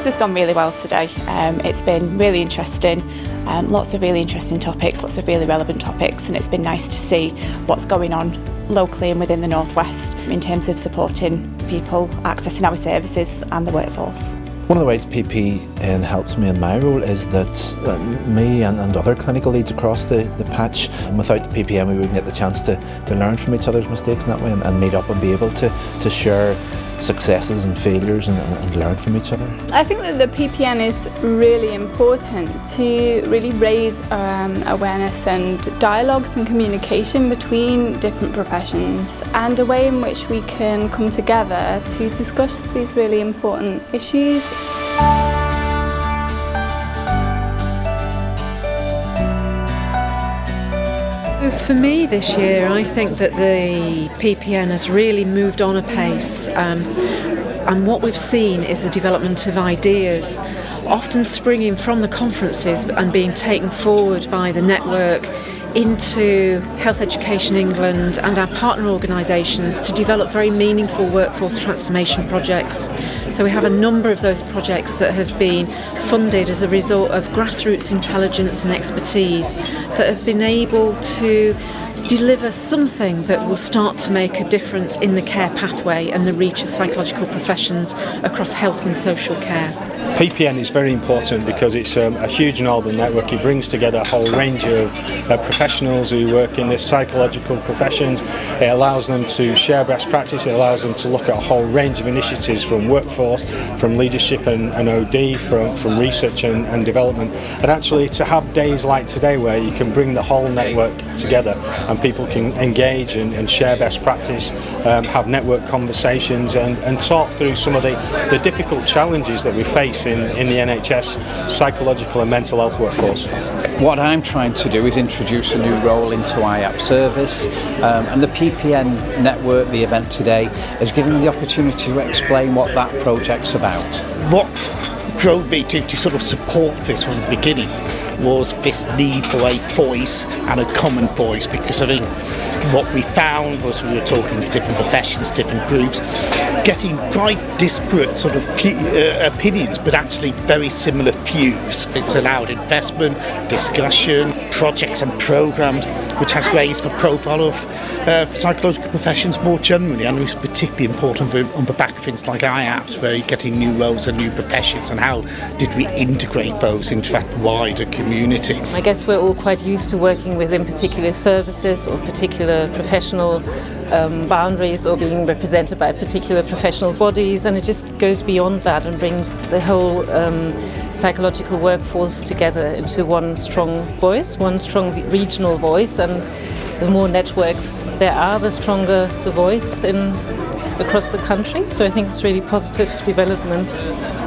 course has gone really well today. It's been really interesting, lots of really interesting topics, lots of really relevant topics, and it's been nice to see what's going on locally and within the North West in terms of supporting people accessing our services and the workforce. One of the ways PPN helps me in my role is that me and other clinical leads across the patch, and without the PPN we wouldn't get the chance to learn from each other's mistakes in that way and meet up and be able to share successes and failures and learn from each other. I think that the PPN is really important to really raise awareness and dialogues and communication between different professions, and a way in which we can come together to discuss these really important issues. For me this year, I think that the PPN has really moved on apace, and what we've seen is the development of ideas, often springing from the conferences and being taken forward by the network into Health Education England and our partner organisations to develop very meaningful workforce transformation projects. So we have a number of those projects that have been funded as a result of grassroots intelligence and expertise that have been able to deliver something that will start to make a difference in the care pathway and the reach of psychological professions across health and social care. PPN is very important because it's a huge northern network. It brings together a whole range of professionals who work in the psychological professions. It allows them to share best practice. It allows them to look at a whole range of initiatives from workforce, from leadership and OD, from research and development. And actually to have days like today where you can bring the whole network together and people can engage and share best practice, have network conversations and talk through some of the difficult challenges that we face in the NHS psychological and mental health workforce. What I'm trying to do is introduce a new role into IAP service, and the PPN network, the event today, has given me the opportunity to explain what that project's about. What drove me to sort of support this from the beginning was this need for a voice and a common voice, because I think what we found was we were talking to different professions, different groups, getting quite disparate sort of opinions, but actually very similar views. It's allowed investment, discussion, projects and programs, which has raised the profile of psychological professions more generally, and it's particularly important on the back of things like IAPS, where you're getting new roles and new professions, and how did we integrate those into that wider community. I guess we're all quite used to working within particular services or particular professional boundaries, or being represented by particular professional bodies, and it just goes beyond that and brings the whole psychological workforce together into one strong voice, one strong regional voice, and the more networks there are, the stronger the voice across the country. So I think it's really positive development.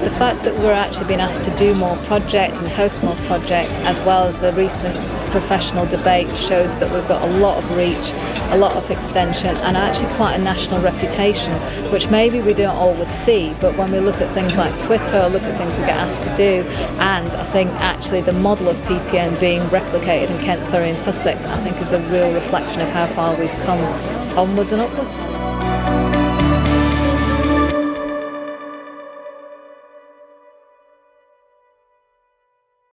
The fact that we're actually being asked to do more projects and host more projects, as well as the recent professional debate, shows that we've got a lot of reach, a lot of extension, and actually quite a national reputation, which maybe we don't always see, but when we look at things like Twitter, or look at things we get asked to do, and I think actually the model of PPN being replicated in Kent, Surrey and Sussex, I think is a real reflection of how far we've come onwards and upwards.